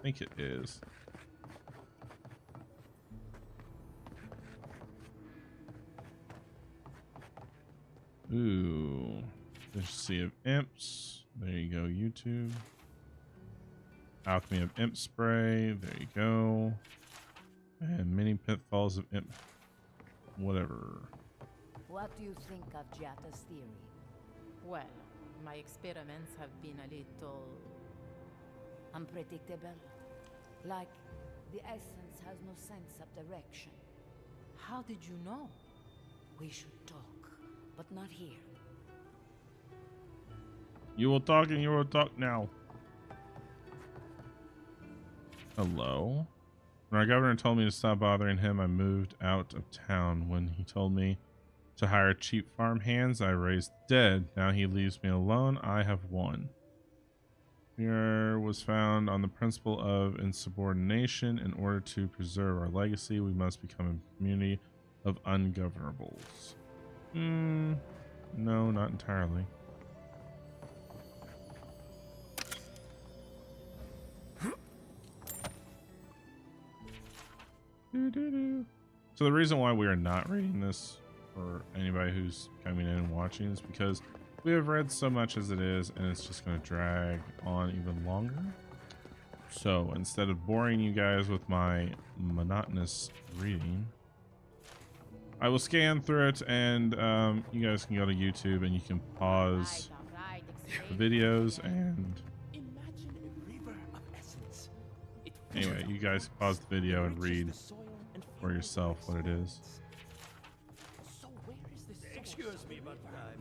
think it is. Ooh. There's Sea of Imps. There you go, YouTube. Alchemy of Imp Spray. There you go. And many pitfalls of Imp. Whatever. What do you think of Giatta's theory? Well, my experiments have been a little... unpredictable. Like, the essence has no sense of direction. How did you know? We should talk, but not here. You will talk and you will talk now. Hello? When our governor told me to stop bothering him, I moved out of town. When he told me to hire cheap farm hands, I raised dead. Now he leaves me alone. I have won. Fear was found on the principle of insubordination. In order to preserve our legacy, we must become a community of ungovernables. No, not entirely. So the reason why we are not reading this for anybody who's coming in and watching is because we have read so much as it is, and it's just going to drag on even longer. So instead of boring you guys with my monotonous reading, I will scan through it, and you guys can go to YouTube and you can pause the videos. And anyway, you guys pause the video and read for yourself what it is. So where is this? Excuse me, but Dad,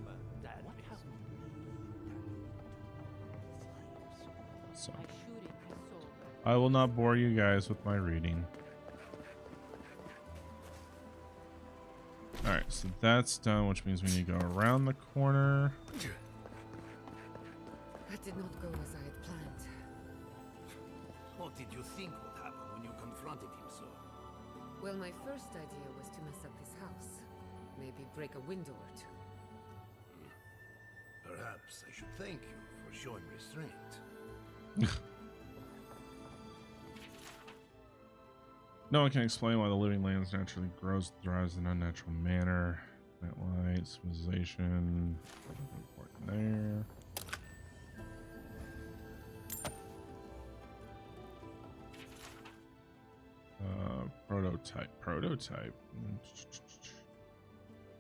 So I will not bore you guys with my reading. Alright, so that's done, which means we need to go around the corner. That did not go as I had planned. what did you think would happen when you confronted him, sir? Well, my first idea was to mess up his house. Maybe break a window or two. Perhaps I should thank you for showing restraint. No one can explain why the living lands naturally grows and thrives in an unnatural manner. That light, civilization, important there. Prototype.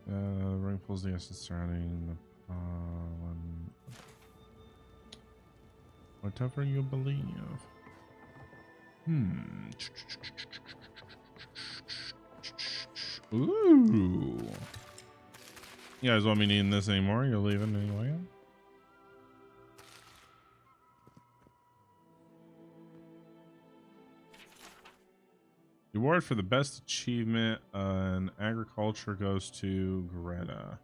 Ring pulls the essence surrounding the pollen. Whatever you believe. Ooh. You guys want me needing this anymore? You're leaving anyway? The award for the best achievement in agriculture goes to Greta.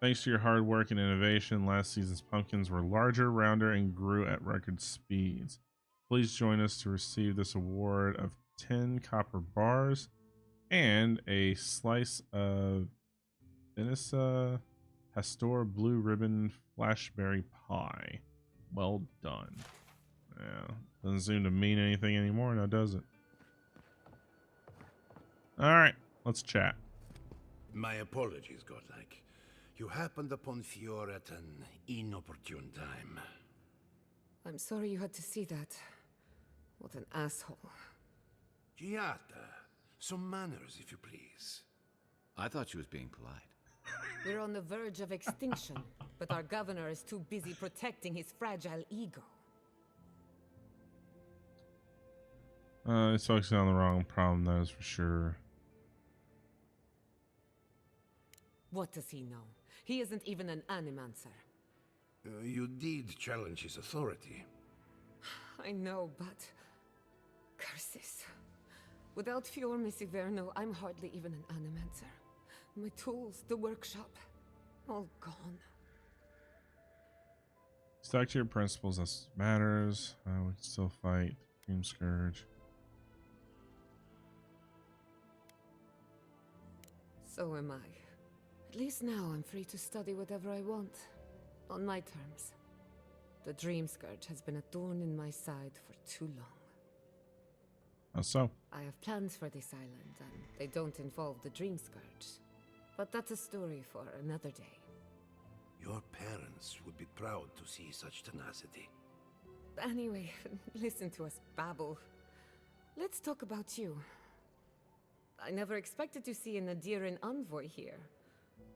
Thanks to your hard work and innovation, last season's pumpkins were larger, rounder, and grew at record speeds. Please join us to receive this award of 10 copper bars and a slice of Vanessa Pastor Blue Ribbon Flashberry Pie. Well done. Yeah, doesn't seem to mean anything anymore now, does it? Alright, let's chat. My apologies, Godlike. You happened upon Fior at an inopportune time. I'm sorry you had to see that. What an asshole. Giatta, some manners, if you please. I thought she was being polite. We're on the verge of extinction, but our governor is too busy protecting his fragile ego. It's focusing on the wrong problem, that is for sure. What does he know? He isn't even an animancer. You did challenge his authority. I know, but... curses. Without Fior Messiverno, I'm hardly even an animancer. My tools, the workshop, all gone. Stick to your principles, that matters. We can still fight. Dream Scourge. So am I. At least now I'm free to study whatever I want. On my terms. The Dream Scourge has been a thorn in my side for too long. How so? I have plans for this island, and they don't involve the Dream Scourge. But that's a story for another day. Your parents would be proud to see such tenacity. Anyway, listen to us babble. Let's talk about you. I never expected to see a Nadiran envoy here.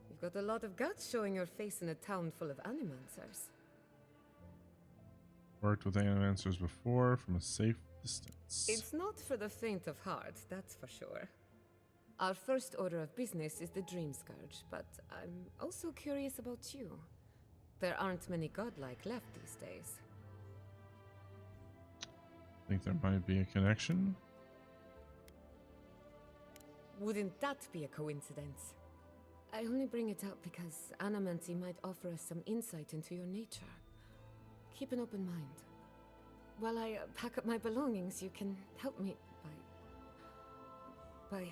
You've got a lot of guts showing your face in a town full of animancers. Worked with animancers before from a safe distance. It's not for the faint of heart, that's for sure. Our first order of business is the Dream Scourge, but I'm also curious about you. There aren't many godlike left these days. Think there might be a connection? Wouldn't that be a coincidence? I only bring it up because Anamancy might offer us some insight into your nature. Keep an open mind. While I pack up my belongings, you can help me by...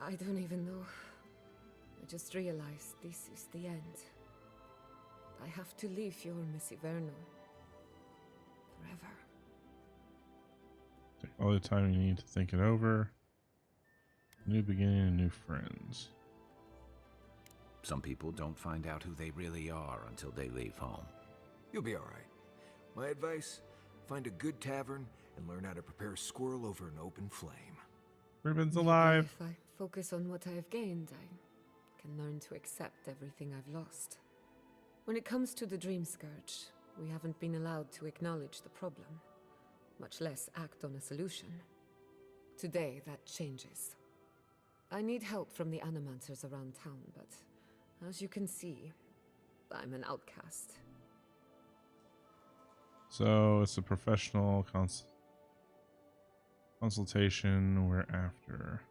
I don't even know. I just realized this is the end. I have to leave your Miss Iverno. Forever. Take all the time you need to think it over. New beginning and new friends. Some people don't find out who they really are until they leave home. You'll be all right. My advice, find a good tavern and learn how to prepare squirrel over an open flame. Ribbon's Maybe alive. if I focus on what I have gained, I can learn to accept everything I've lost. When it comes to the Dream Scourge, we haven't been allowed to acknowledge the problem, much less act on a solution. Today, that changes. I need help from the animancers around town, but as you can see, I'm an outcast. So it's a professional consultation we're after.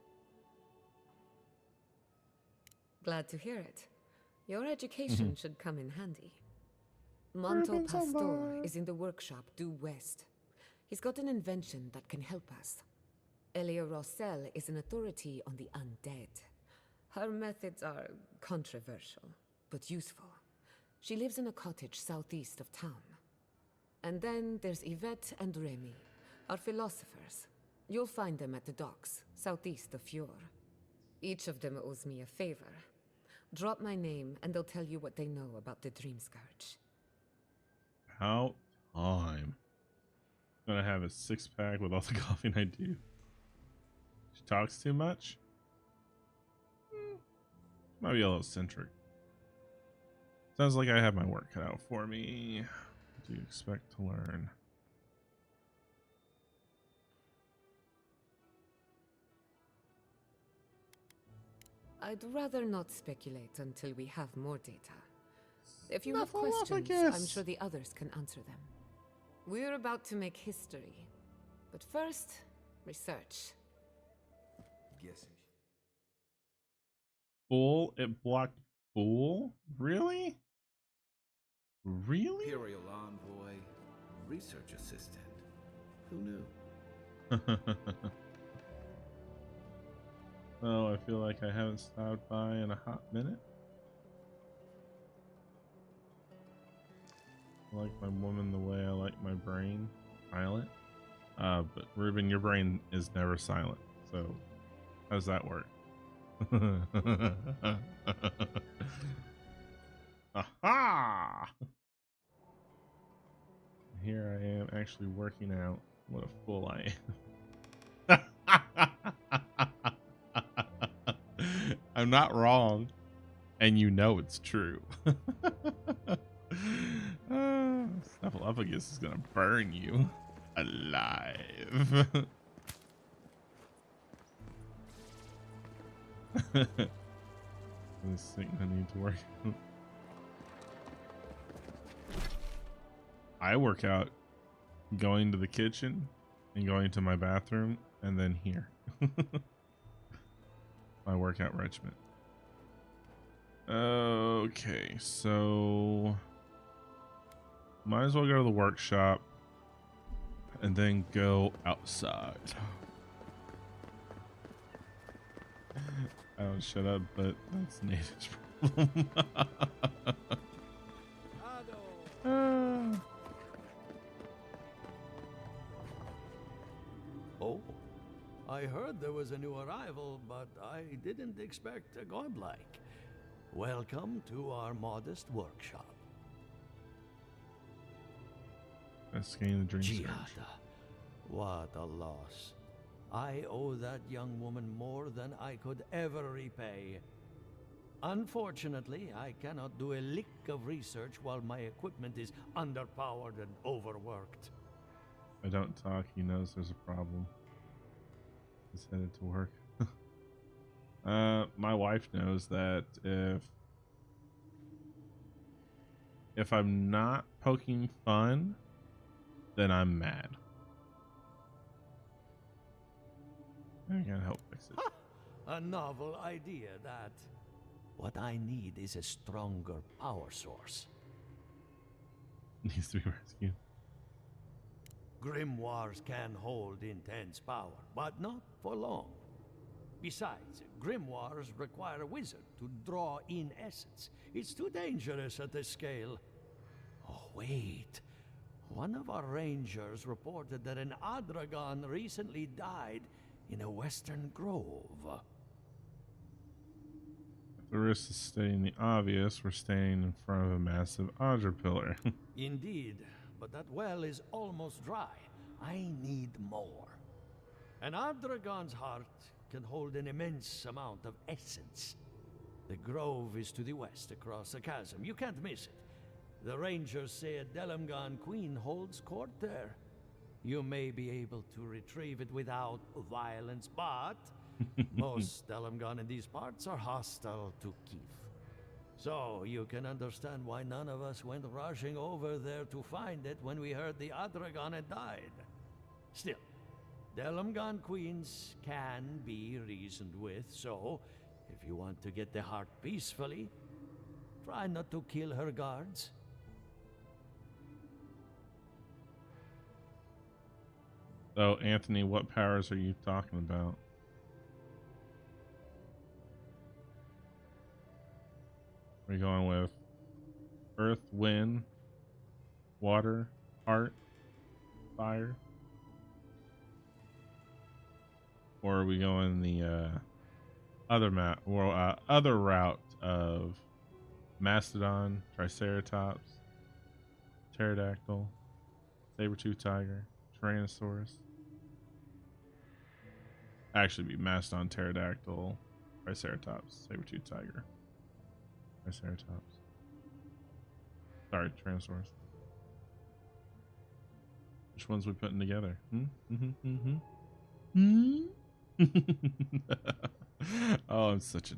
Glad to hear it. Your education should come in handy. Monto Ribbons Pastor alive. is in the workshop due west. He's got an invention that can help us. Elia Rossell is an authority on the undead. Her methods are controversial, but useful. She lives in a cottage southeast of town. And then there's Yvette and Remy, our philosophers. You'll find them at the docks, southeast of Fjord. Each of them owes me a favor. Drop my name and they'll tell you what they know about the Dream Scourge. About time. Gonna have a 6-pack with all the coughing I do. She talks too much? Might be a little centric. Sounds like I have my work cut out for me. What do you expect to learn? I'd rather not speculate until we have more data. If you have questions, I'm sure the others can answer them. We're about to make history. But first, research. Guessing. Bull? It blocked Bull? Really? Really? Imperial envoy, research assistant. Who knew? Oh, I feel like I haven't stopped by in a hot minute. I like my woman the way I like my brain. Silent. But Ruben, your brain is never silent. So, how does that work? Aha! Here I am actually working out. What a fool I am. I'm not wrong, and you know it's true. Snuffleupagus is gonna burn you alive. This thing I need to work out. I work out going to the kitchen and going to my bathroom and then here. My workout regimen. Okay, so might as well go to the workshop and then go outside. I don't shut up, but that's Native's problem. Oh, I heard there was a new arrival, but I didn't expect a godlike. Welcome to our modest workshop. That's getting the drink. Giada, what a loss. I owe that young woman more than I could ever repay. Unfortunately, I cannot do a lick of research while my equipment is underpowered and overworked. If I don't talk, he knows there's a problem. He's headed to work. My wife knows that if I'm not poking fun, then I'm mad. I can't help fix it. A novel idea, that. What I need is a stronger power source. Needs to be rescued. Grimoires can hold intense power, but not for long. Besides, grimoires require a wizard to draw in essence. It's too dangerous at this scale. Oh, wait. One of our rangers reported that an Adragon recently died in a western grove. At the risk of stating the obvious, we're standing in front of a massive Adra pillar. Indeed, but that well is almost dry. I need more. An Adragon's heart can hold an immense amount of essence. The grove is to the west across the chasm. You can't miss it. The rangers say a Delamgan queen holds court there. You may be able to retrieve it without violence, but most Delamgan in these parts are hostile to Keith. So you can understand why none of us went rushing over there to find it when we heard the Adragon had died. Still, Delamgan queens can be reasoned with, so if you want to get the heart peacefully, try not to kill her guards. So, Anthony, what powers are you talking about? We're going with earth, wind, water, heart, fire? Or are we going the other route of Mastodon, Triceratops, Pterodactyl, Saber-tooth tiger, Tyrannosaurus? Actually, be Mastodon, Pterodactyl, Triceratops, Saber-tooth tiger, Triceratops. Sorry, Tyrannosaurus. Which ones we putting together? Oh, I'm such a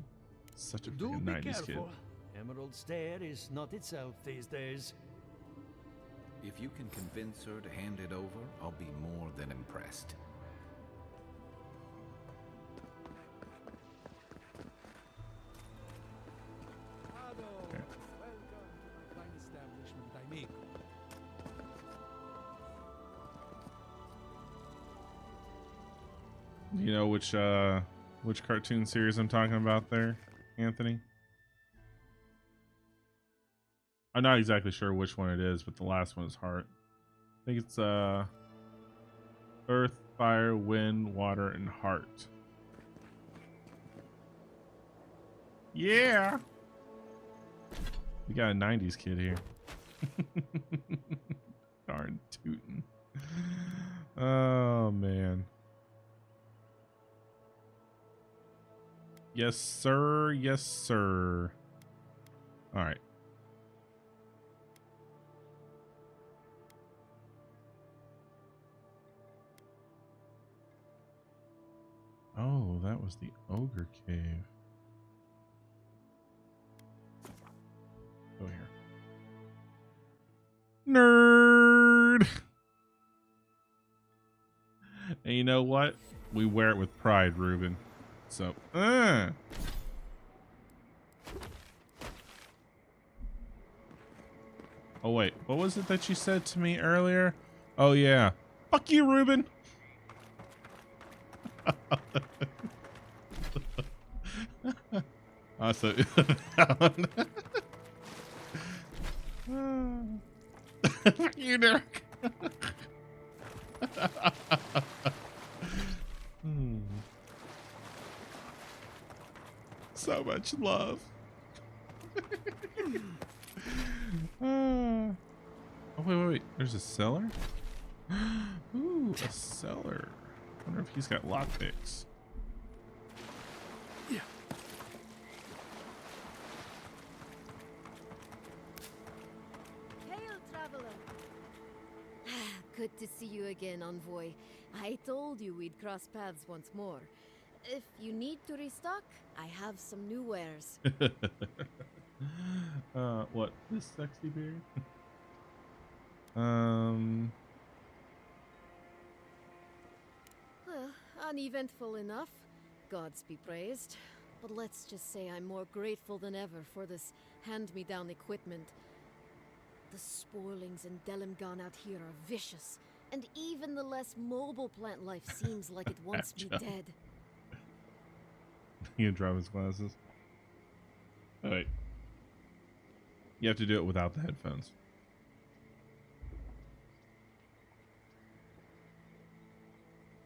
freaking 90s kid. Emerald Stair is not itself these days. If you can convince her to hand it over, I'll be more than impressed. Okay. Welcome to my fine establishment, amigo. You know which cartoon series I'm talking about there, Anthony? I'm not exactly sure which one it is, but the last one is Heart. I think it's Earth, Fire, Wind, Water, and Heart. Yeah. We got a 90s kid here. Darn tootin'. Oh man. Yes, sir. Yes, sir. All right. Oh, that was the ogre cave. Go here. Nerd. And you know what? We wear it with pride, Ruben. So, Oh wait, what was it that you said to me earlier? Oh yeah, fuck you, Ruben. Also, you Nerok. So much love. Oh, wait. There's a cellar? Ooh, a cellar. I wonder if he's got lockpicks. Yeah. Hail, traveler. Good to see you again, envoy. I told you we'd cross paths once more. If you need to restock, I have some new wares. What? This sexy beard? Well, uneventful enough. Gods be praised. But let's just say I'm more grateful than ever for this hand-me-down equipment. The spoilings in Delimgan out here are vicious, and even the less mobile plant life seems like it wants me dead. You can drop his glasses. Oh, wait. You have to do it without the headphones.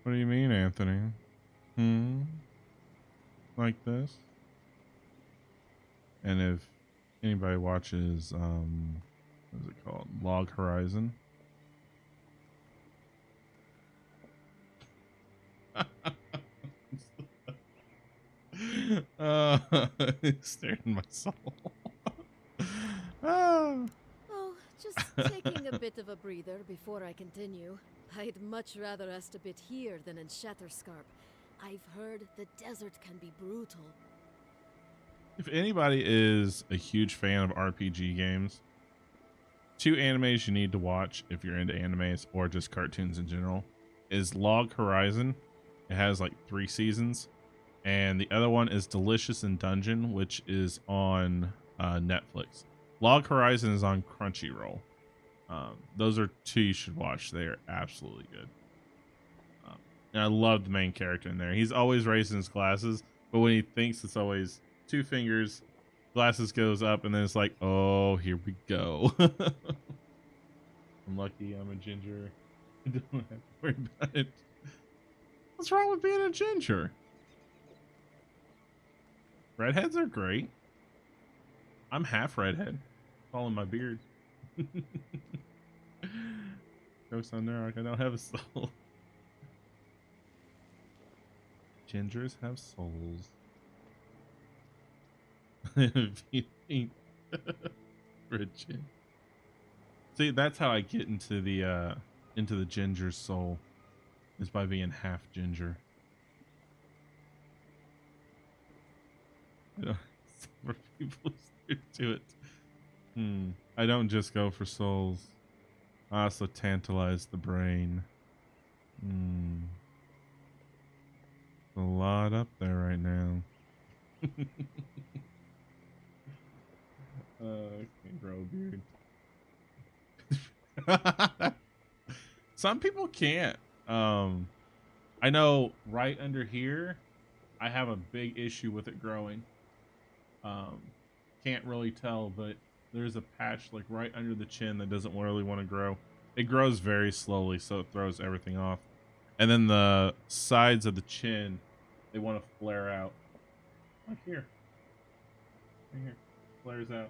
What do you mean, Anthony? Like this? And if anybody watches, what is it called? Log Horizon. Staring at my soul. Oh, just taking a bit of a breather before I continue. I'd much rather rest a bit here than in Shatterscarp. I've heard the desert can be brutal. If anybody is a huge fan of RPG games, 2 animes you need to watch if you're into animes or just cartoons in general is Log Horizon. It has like 3 seasons. And the other one is Delicious in Dungeon, which is on Netflix. Log Horizon is on Crunchyroll. Those are 2 you should watch. They are absolutely good. And I love the main character in there. He's always raising his glasses, but when he thinks it's always 2 fingers, glasses goes up, and then it's like, oh, here we go. I'm lucky I'm a ginger. I don't have to worry about it. What's wrong with being a ginger? Redheads are great. I'm half redhead. All in my beard. Jokes on Nerok, I don't have a soul. Gingers have souls. If you think Richard. See, that's how I get into the ginger soul, is by being half ginger. I don't for people do it. I don't just go for souls. I also tantalize the brain. A lot up there right now. I can't grow a beard. Some people can't. I know right under here, I have a big issue with it growing. Can't really tell, but there's a patch like right under the chin that doesn't really want to grow. It grows very slowly, so it throws everything off. And then the sides of the chin, they want to flare out. Like here. Right here. Flares out.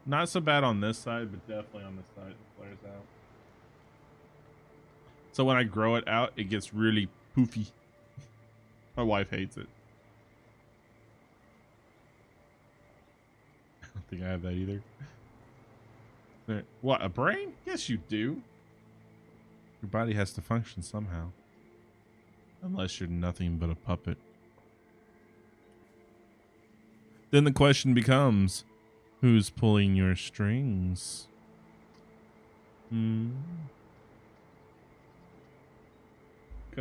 Not so bad on this side, but definitely on this side it flares out. So when I grow it out, it gets really poofy. My wife hates it. I don't think I have that either. What, a brain? Yes, you do. Your body has to function somehow. Unless you're nothing but a puppet. Then the question becomes, who's pulling your strings? Could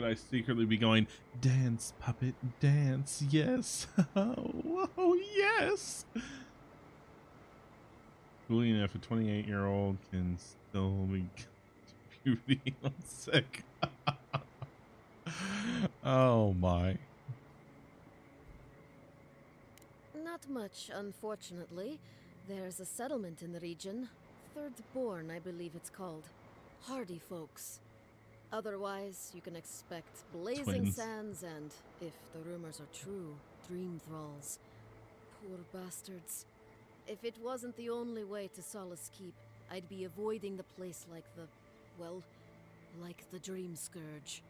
I secretly be going, dance, puppet, dance, yes. Oh, yes. Believing if a 28-year-old can still be puberty, I'm sick. Oh my. Not much, unfortunately. There's a settlement in the region. Third Born, I believe it's called. Hardy folks. Otherwise, you can expect blazing Twins. sands and, if the rumors are true, dream thralls. Poor bastards. If it wasn't the only way to Solace Keep, I'd be avoiding the place like the... well, like the Dream Scourge.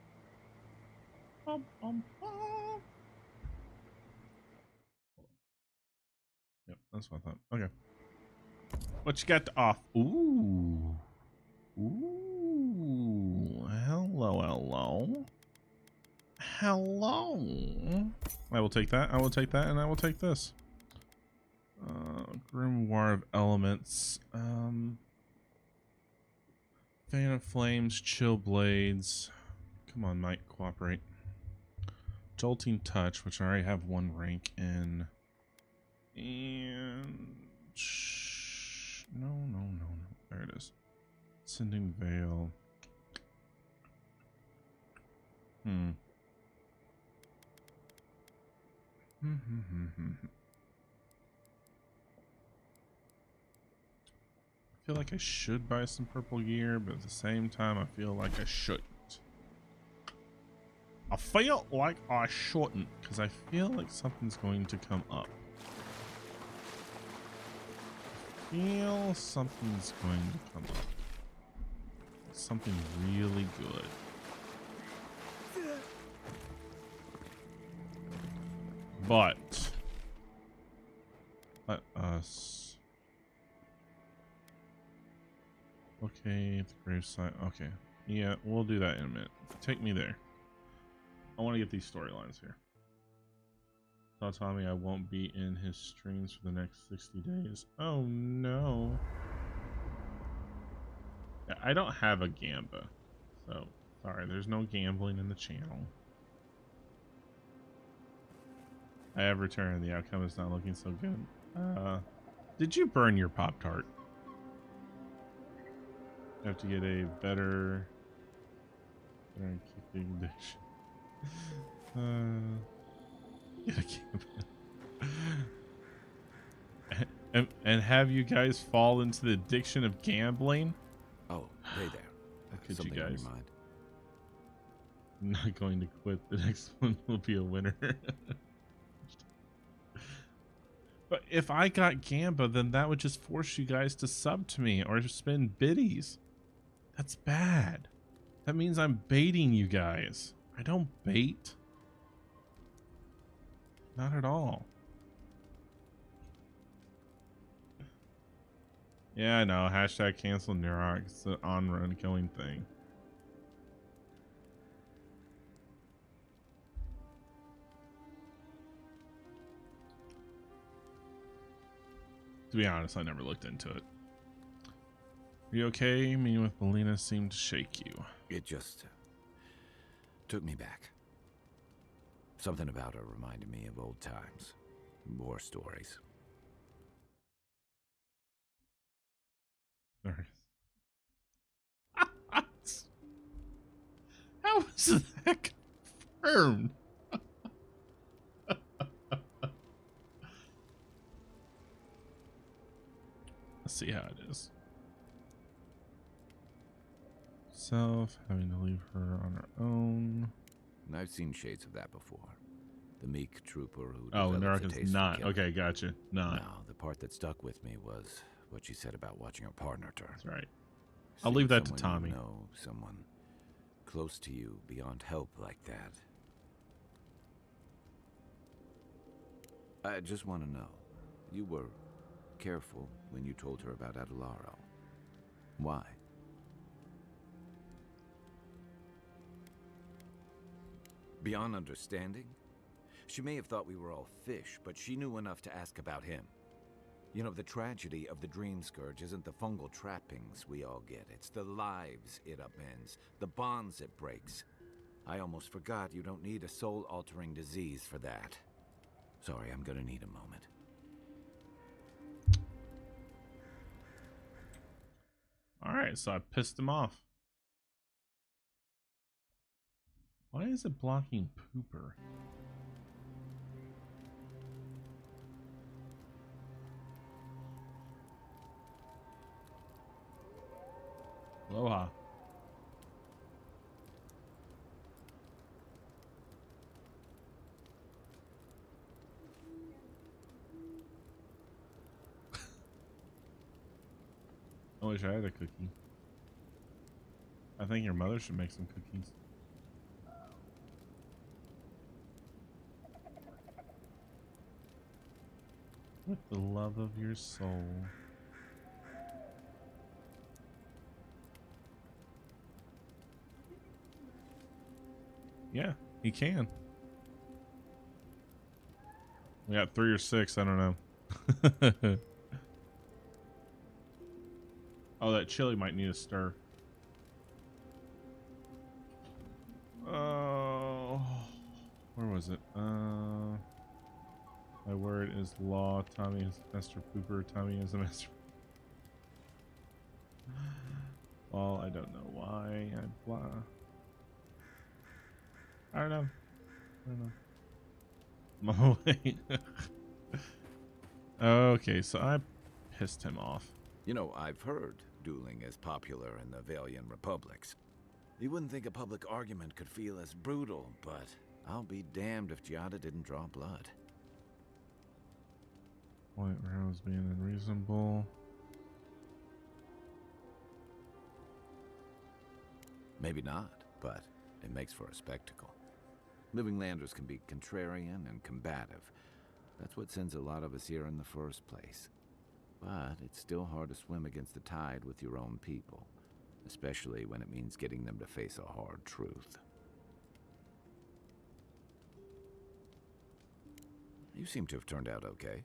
Yep, that's what I thought. Okay. What you got to off? Ooh. Ooh. Hello, hello. Hello. I will take that. I will take that, and I will take this. Grimoire of Elements. Fan of Flames, Chill Blades. Come on, Mike, cooperate. Jolting Touch, which I already have one rank in. And no. There it is. Sending Veil. I feel like I should buy some purple gear, but at the same time, I feel like I shouldn't. I feel like I shouldn't, because I feel like something's going to come up. I feel something's going to come up. Something really good. But let us. Okay, the gravesite. Okay, yeah, we'll do that in a minute. Take me there. I want to get these storylines here. Tell Tommy I won't be in his streams for the next 60 days. Oh no. Yeah, I don't have a Gamba, so sorry. There's no gambling in the channel. I have returned. The outcome is not looking so good. Did you burn your Pop-Tart? I have to get a better keeping dish. Get a Gamba. and have you guys fall into the addiction of gambling? Oh, hey there. Could Something you on guys? your mind? I'm not going to quit. The next one will be a winner. But if I got Gamba, then that would just force you guys to sub to me or spend biddies. That's bad. That means I'm baiting you guys. I don't bait. Not at all. Yeah, I know. Hashtag cancel Nerok. It's an on-run killing thing. To be honest, I never looked into it. Are you okay? Meeting with Melina seemed to shake you. It just took me back. Something about her reminded me of old times. War stories. All right. How was that confirmed? Let's see how it is. Self having to leave her on her own. I've seen shades of that before. The meek trooper who Oh, develops a Nerok taste is for not. killing. Okay, gotcha. Not. No, the part that stuck with me was what she said about watching her partner turn. That's right. I'll leave that to Someone Tommy. You know, someone close to you beyond help like that. I just want to know, you were careful when you told her about Adelaro. Why? Beyond understanding? She may have thought we were all fish, but she knew enough to ask about him. You know, the tragedy of the Dream Scourge isn't the fungal trappings we all get. It's the lives it upends, the bonds it breaks. I almost forgot you don't need a soul-altering disease for that. Sorry, I'm gonna need a moment. Alright, so I pissed him off. Why is it blocking Pooper? Aloha. I wish I had a cookie. I think your mother should make some cookies. With the love of your soul. Yeah, he can. We got 3 or 6, I don't know. Oh, that chili might need a stir. Oh, where was it? My word is law. Tommy is Master Pooper. Tommy is a master. Well, I don't know why. I don't know. Oh, wait. Okay, so I pissed him off. You know, I've heard dueling is popular in the Valiant Republics. You wouldn't think a public argument could feel as brutal, but I'll be damned if Giada didn't draw blood. White Rose being unreasonable. Maybe not, but it makes for a spectacle. Living Landers can be contrarian and combative. That's what sends a lot of us here in the first place. But it's still hard to swim against the tide with your own people, especially when it means getting them to face a hard truth. You seem to have turned out okay.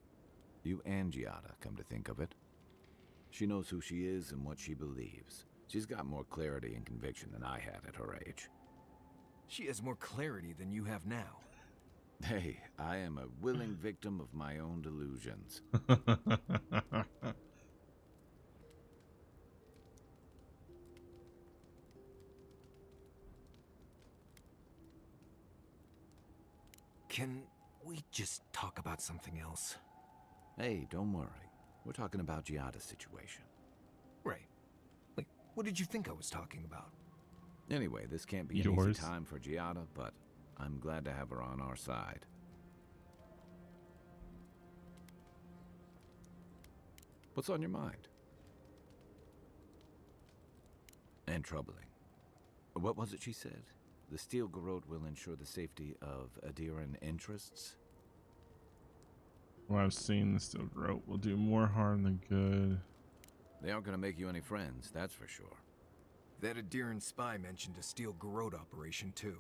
You and Giada, come to think of it. She knows who she is and what she believes. She's got more clarity and conviction than I had at her age. She has more clarity than you have now. Hey, I am a willing victim of my own delusions. Can we just talk about something else? Hey, don't worry. We're talking about Giada's situation. Right. Like, what did you think I was talking about? Anyway, this can't be an easy time for Giada, but I'm glad to have her on our side. What's on your mind? And troubling. What was it she said? The Steel Garrote will ensure the safety of Adiran interests? Well, I've seen the Steel Garrote will do more harm than good. They aren't going to make you any friends, that's for sure. That Adiran spy mentioned a Steel Garrote operation, too.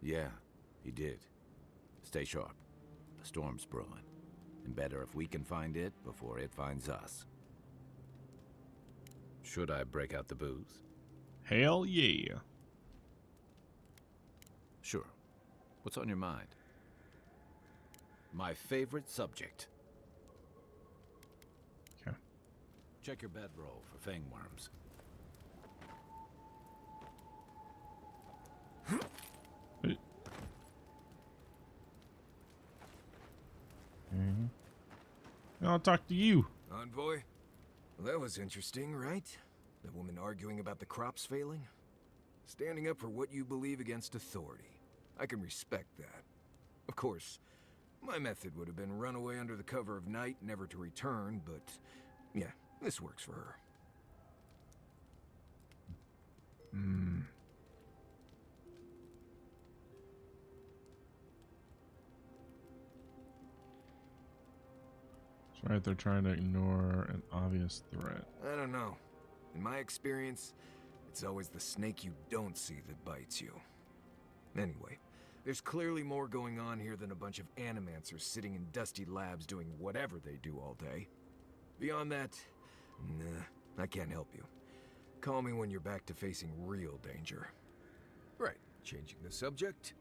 Yeah, he did. Stay sharp. A storm's brewing. And better if we can find it before it finds us. Should I break out the booze? Hell yeah. Sure. What's on your mind? My favorite subject. Okay. Check your bedroll for fangworms. I'll talk to you. Envoy? Well, that was interesting, right? The woman arguing about the crops failing? Standing up for what you believe against authority. I can respect that. Of course, my method would have been run away under the cover of night, never to return, but yeah, this works for her. That's right, they're trying to ignore an obvious threat. I don't know. In my experience, it's always the snake you don't see that bites you. Anyway, there's clearly more going on here than a bunch of animancers sitting in dusty labs doing whatever they do all day. Beyond that, nah, I can't help you. Call me when you're back to facing real danger. Right, changing the subject.